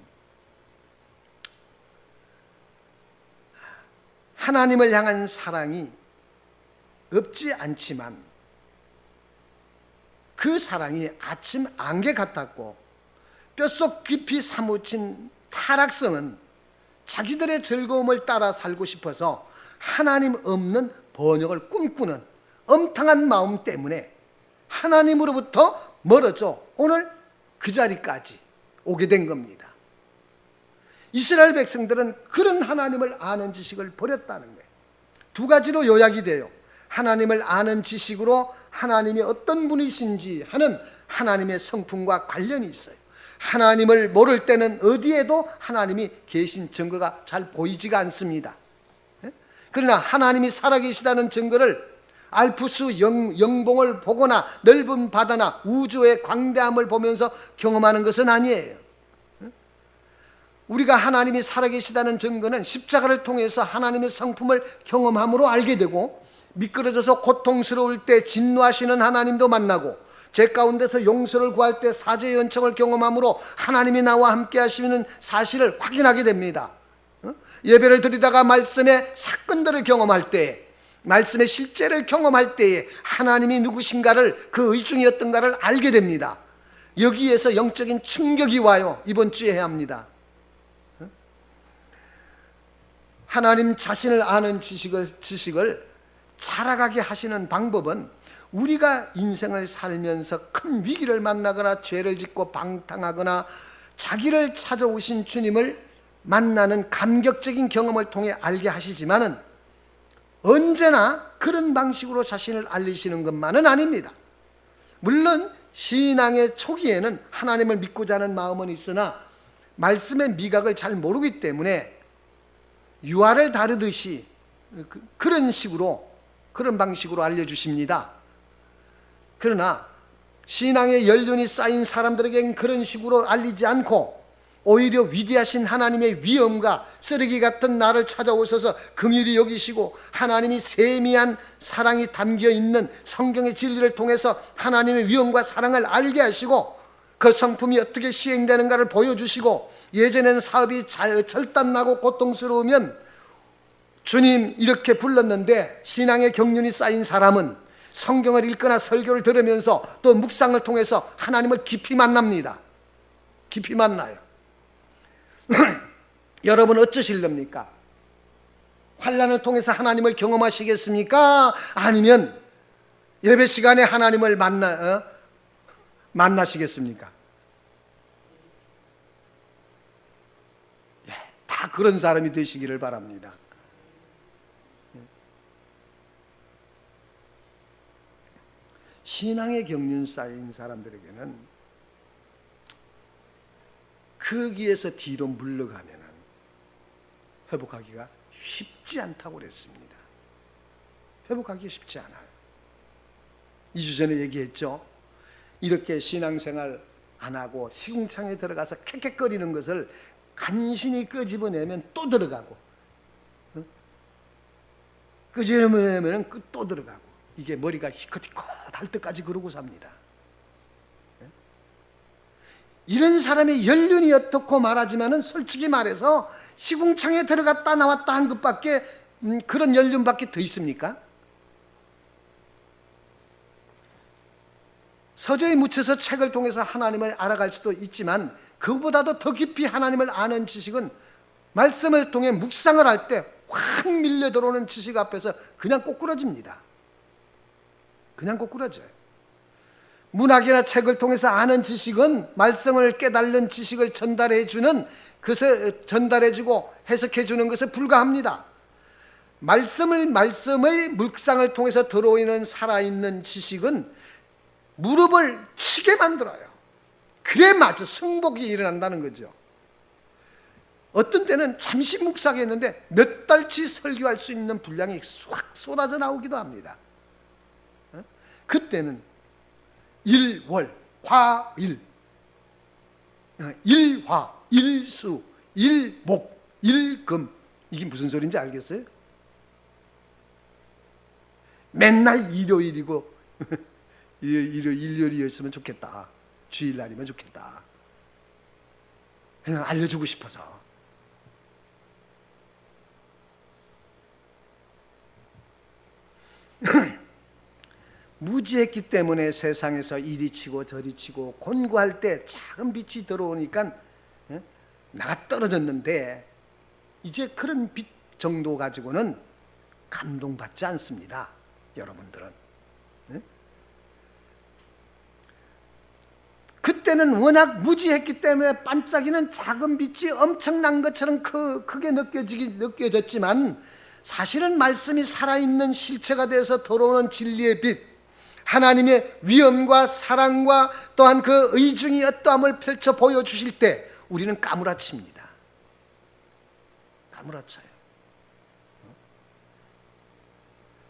하나님을 향한 사랑이 없지 않지만 그 사랑이 아침 안개 같았고 뼛속 깊이 사무친 타락성은 자기들의 즐거움을 따라 살고 싶어서 하나님 없는 번영을 꿈꾸는 엄탕한 마음 때문에 하나님으로부터 멀어져 오늘 그 자리까지 오게 된 겁니다. 이스라엘 백성들은 그런 하나님을 아는 지식을 버렸다는 거예요. 두 가지로 요약이 돼요. 하나님을 아는 지식으로 하나님이 어떤 분이신지 하는 하나님의 성품과 관련이 있어요. 하나님을 모를 때는 어디에도 하나님이 계신 증거가 잘 보이지가 않습니다. 그러나 하나님이 살아계시다는 증거를 알프스 영봉을 보거나 넓은 바다나 우주의 광대함을 보면서 경험하는 것은 아니에요. 우리가 하나님이 살아계시다는 증거는 십자가를 통해서 하나님의 성품을 경험함으로 알게 되고, 미끄러져서 고통스러울 때 진노하시는 하나님도 만나고, 죄 가운데서 용서를 구할 때 사죄의 은총을 경험함으로 하나님이 나와 함께 하시는 사실을 확인하게 됩니다. 예배를 드리다가 말씀의 사건들을 경험할 때, 말씀의 실제를 경험할 때에 하나님이 누구신가를, 그 의중이 어떤가를 알게 됩니다. 여기에서 영적인 충격이 와요. 이번 주에 해야 합니다. 하나님 자신을 아는 지식을 자라가게 하시는 방법은 우리가 인생을 살면서 큰 위기를 만나거나 죄를 짓고 방탕하거나 자기를 찾아오신 주님을 만나는 감격적인 경험을 통해 알게 하시지만은 언제나 그런 방식으로 자신을 알리시는 것만은 아닙니다. 물론 신앙의 초기에는 하나님을 믿고자 하는 마음은 있으나 말씀의 미각을 잘 모르기 때문에 유아를 다루듯이 그런 방식으로 알려주십니다. 그러나 신앙의 연륜이 쌓인 사람들에겐 그런 식으로 알리지 않고 오히려 위대하신 하나님의 위엄과 쓰레기 같은 나를 찾아오셔서 긍휼히 여기시고 하나님이 세미한 사랑이 담겨있는 성경의 진리를 통해서 하나님의 위엄과 사랑을 알게 하시고 그 성품이 어떻게 시행되는가를 보여주시고, 예전에는 사업이 절단나고 고통스러우면 주님 이렇게 불렀는데 신앙의 경륜이 쌓인 사람은 성경을 읽거나 설교를 들으면서 또 묵상을 통해서 하나님을 깊이 만납니다. 깊이 만나요. 여러분 어쩌실랍니까? 환난을 통해서 하나님을 경험하시겠습니까? 아니면 예배 시간에 하나님을 만나시겠습니까? 다 그런 사람이 되시기를 바랍니다. 신앙의 경륜 쌓인 사람들에게는 거기에서 뒤로 물러가면 회복하기가 쉽지 않다고 그랬습니다. 회복하기 쉽지 않아요. 2주 전에 얘기했죠. 이렇게 신앙생활 안 하고 시궁창에 들어가서 캑캑거리는 것을 간신히 끄집어내면 또 들어가고, 끄집어내면 또 들어가고, 이게 머리가 희컷희컷 할 때까지 그러고 삽니다. 이런 사람의 연륜이 어떻고 말하지만은 솔직히 말해서 시궁창에 들어갔다 나왔다 한 것밖에 그런 연륜밖에 더 있습니까? 서재에 묻혀서 책을 통해서 하나님을 알아갈 수도 있지만 그보다도 더 깊이 하나님을 아는 지식은 말씀을 통해 묵상을 할 때 확 밀려 들어오는 지식 앞에서 그냥 꼬꾸라집니다. 그냥 꼬꾸라져요. 문학이나 책을 통해서 아는 지식은 말씀을 깨달는 지식을 전달해주는 것에 전달해주고 해석해주는 것에 불과합니다. 말씀의 묵상을 통해서 들어오는 살아있는 지식은 무릎을 치게 만들어요. 그래 맞아 승복이 일어난다는 거죠. 어떤 때는 잠시 묵상했는데 몇 달치 설교할 수 있는 분량이 확 쏟아져 나오기도 합니다. 그때는 일월, 화일, 일화, 일수, 일목, 일금, 이게 무슨 소리인지 알겠어요? 맨날 일요일이고 일요일이었으면 좋겠다. 주일날이면 좋겠다. 그냥 알려주고 싶어서. 무지했기 때문에 세상에서 이리 치고 저리 치고 곤고할 때 작은 빛이 들어오니까 나가 떨어졌는데, 이제 그런 빛 정도 가지고는 감동받지 않습니다. 여러분들은. 그때는 워낙 무지했기 때문에 반짝이는 작은 빛이 엄청난 것처럼 크게 느껴졌지만, 사실은 말씀이 살아있는 실체가 되어서 들어오는 진리의 빛, 하나님의 위엄과 사랑과 또한 그 의중이 어떠함을 펼쳐 보여주실 때 우리는 까무라칩니다. 까무라쳐요.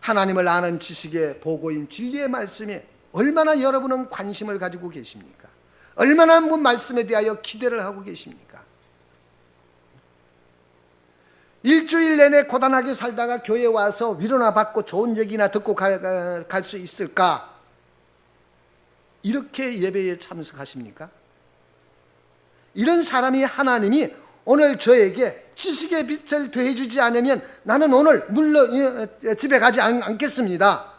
하나님을 아는 지식의 보고인 진리의 말씀에 얼마나 여러분은 관심을 가지고 계십니까? 얼마나 말씀에 대하여 기대를 하고 계십니까? 일주일 내내 고단하게 살다가 교회에 와서 위로나 받고 좋은 얘기나 듣고 갈 수 있을까? 이렇게 예배에 참석하십니까? 이런 사람이 하나님이 오늘 저에게 지식의 빛을 더해주지 않으면 나는 오늘 집에 가지 않겠습니다.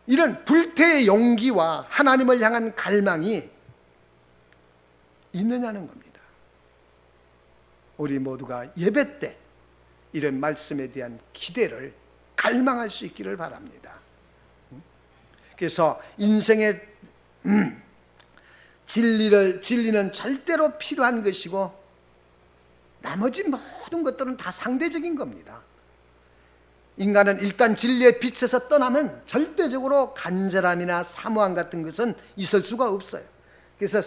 이런 불태의 용기와 하나님을 향한 갈망이 있느냐는 겁니다. 우리 모두가 예배 때 이런 말씀에 대한 기대를 갈망할 수 있기를 바랍니다. 그래서 인생의 진리는 절대로 필요한 것이고, 나머지 모든 것들은 다 상대적인 겁니다. 인간은 일단 진리의 빛에서 떠나면 절대적으로 간절함이나 사모함 같은 것은 있을 수가 없어요. 그래서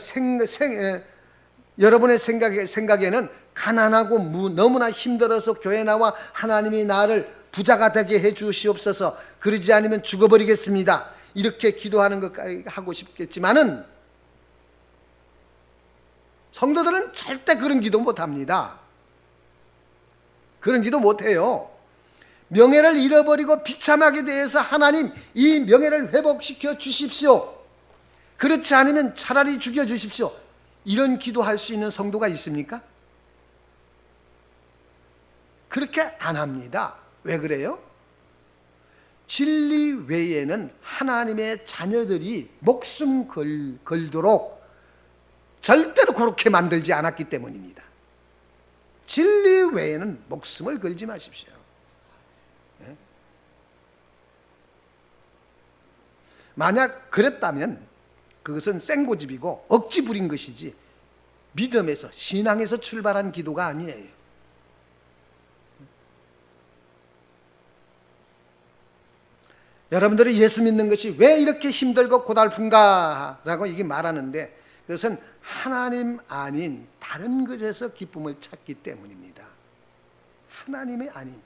여러분의 생각에는 가난하고 너무나 힘들어서 교회 나와 하나님이 나를 부자가 되게 해 주시옵소서, 그러지 않으면 죽어버리겠습니다, 이렇게 기도하는 것 하고 싶겠지만은, 성도들은 절대 그런 기도 못합니다. 그런 기도 못해요. 명예를 잃어버리고 비참하게 대해서 하나님 이 명예를 회복시켜 주십시오, 그렇지 않으면 차라리 죽여 주십시오, 이런 기도할 수 있는 성도가 있습니까? 그렇게 안 합니다. 왜 그래요? 진리 외에는 하나님의 자녀들이 목숨 걸도록 절대로 그렇게 만들지 않았기 때문입니다. 진리 외에는 목숨을 걸지 마십시오. 만약 그랬다면 그것은 생고집이고 억지 부린 것이지 믿음에서, 신앙에서 출발한 기도가 아니에요. 여러분들이 예수 믿는 것이 왜 이렇게 힘들고 고달픈가 라고 이게 말하는데, 그것은 하나님 아닌 다른 것에서 기쁨을 찾기 때문입니다. 하나님이 아닌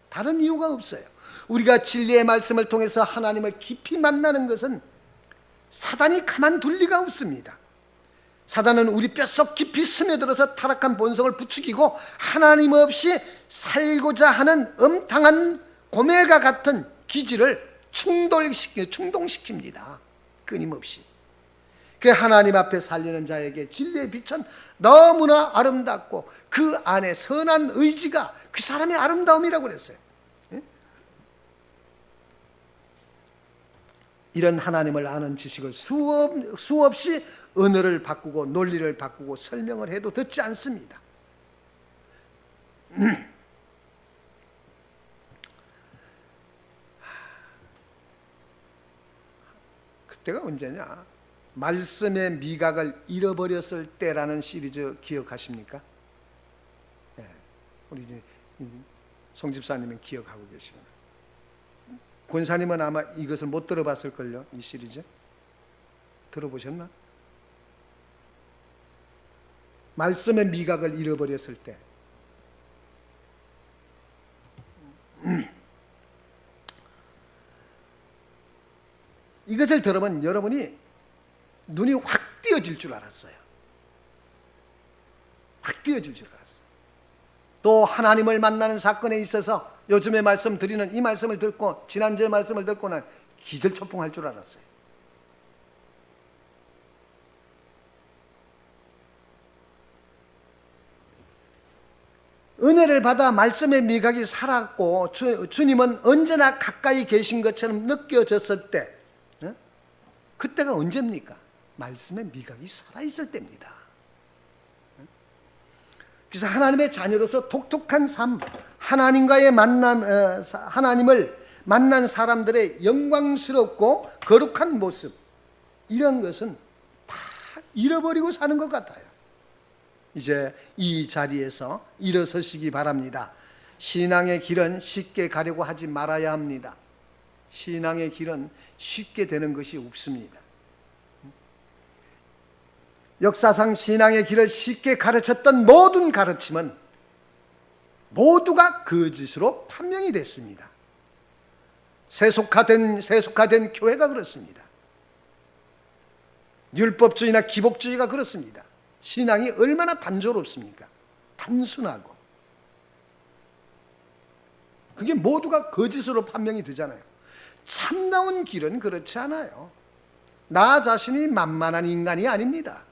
다른 이유가 없어요. 우리가 진리의 말씀을 통해서 하나님을 깊이 만나는 것은 사단이 가만둘 리가 없습니다. 사단은 우리 뼛속 깊이 스며들어서 타락한 본성을 부추기고 하나님 없이 살고자 하는 음탕한 고멜과 같은 기질을 충동시킵니다. 끊임없이. 그 하나님 앞에 살리는 자에게 진리의 빛은 너무나 아름답고 그 안에 선한 의지가 그 사람의 아름다움이라고 그랬어요. 이런 하나님을 아는 지식을 수없이 언어를 바꾸고 논리를 바꾸고 설명을 해도 듣지 않습니다. 그때가 언제냐? 말씀의 미각을 잃어버렸을 때라는 시리즈 기억하십니까? 네, 우리 송 집사님은 기억하고 계시구나. 권사님은 아마 이것을 못 들어봤을걸요. 이 시리즈 들어보셨나? 말씀의 미각을 잃어버렸을 때. 이것을 들으면 여러분이 눈이 확 띄어질 줄 알았어요. 확 띄어질 줄 알았어요. 또 하나님을 만나는 사건에 있어서 요즘에 말씀 드리는 이 말씀을 듣고 지난주에 말씀을 듣고 난 기절초풍할 줄 알았어요. 은혜를 받아 말씀의 미각이 살았고 주님은 언제나 가까이 계신 것처럼 느껴졌을 때, 그때가 언제입니까? 말씀의 미각이 살아있을 때입니다. 그래서 하나님의 자녀로서 독특한 삶, 하나님과의 만남, 하나님을 만난 사람들의 영광스럽고 거룩한 모습, 이런 것은 다 잃어버리고 사는 것 같아요. 이제 이 자리에서 일어서시기 바랍니다. 신앙의 길은 쉽게 가려고 하지 말아야 합니다. 신앙의 길은 쉽게 되는 것이 없습니다. 역사상 신앙의 길을 쉽게 가르쳤던 모든 가르침은 모두가 거짓으로 판명이 됐습니다. 세속화된 교회가 그렇습니다. 율법주의나 기복주의가 그렇습니다. 신앙이 얼마나 단조롭습니까? 단순하고. 그게 모두가 거짓으로 판명이 되잖아요. 참다운 길은 그렇지 않아요. 나 자신이 만만한 인간이 아닙니다.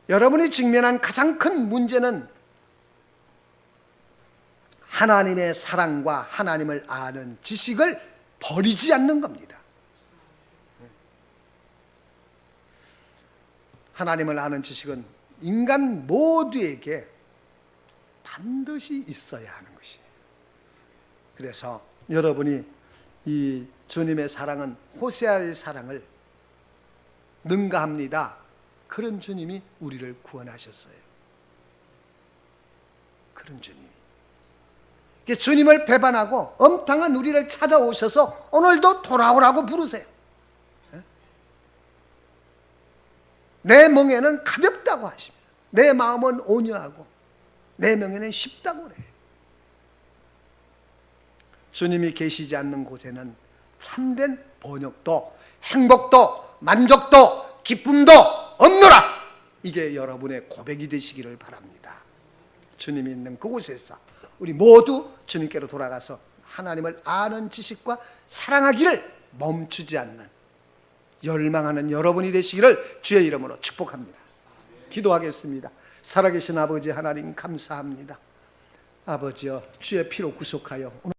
여러분이 직면한 가장 큰 문제는 하나님의 사랑과 하나님을 아는 지식을 버리지 않는 겁니다. 하나님을 아는 지식은 인간 모두에게 반드시 있어야 하는 것이에요. 그래서 여러분이 이 주님의 사랑은 호세아의 사랑을 능가합니다. 그런 주님이 우리를 구원하셨어요. 그런 주님이. 주님을 배반하고 엄탕한 우리를 찾아오셔서 오늘도 돌아오라고 부르세요. 내 멍에는 가볍다고 하십니다. 내 마음은 온유하고 내 멍에는 쉽다고 그래요. 주님이 계시지 않는 곳에는 참된 번역도 행복도 만족도 기쁨도 없노라. 이게 여러분의 고백이 되시기를 바랍니다. 주님이 있는 그곳에서 우리 모두 주님께로 돌아가서 하나님을 아는 지식과 사랑하기를 멈추지 않는 열망하는 여러분이 되시기를 주의 이름으로 축복합니다. 기도하겠습니다. 살아계신 아버지 하나님 감사합니다. 아버지여, 주의 피로 구속하여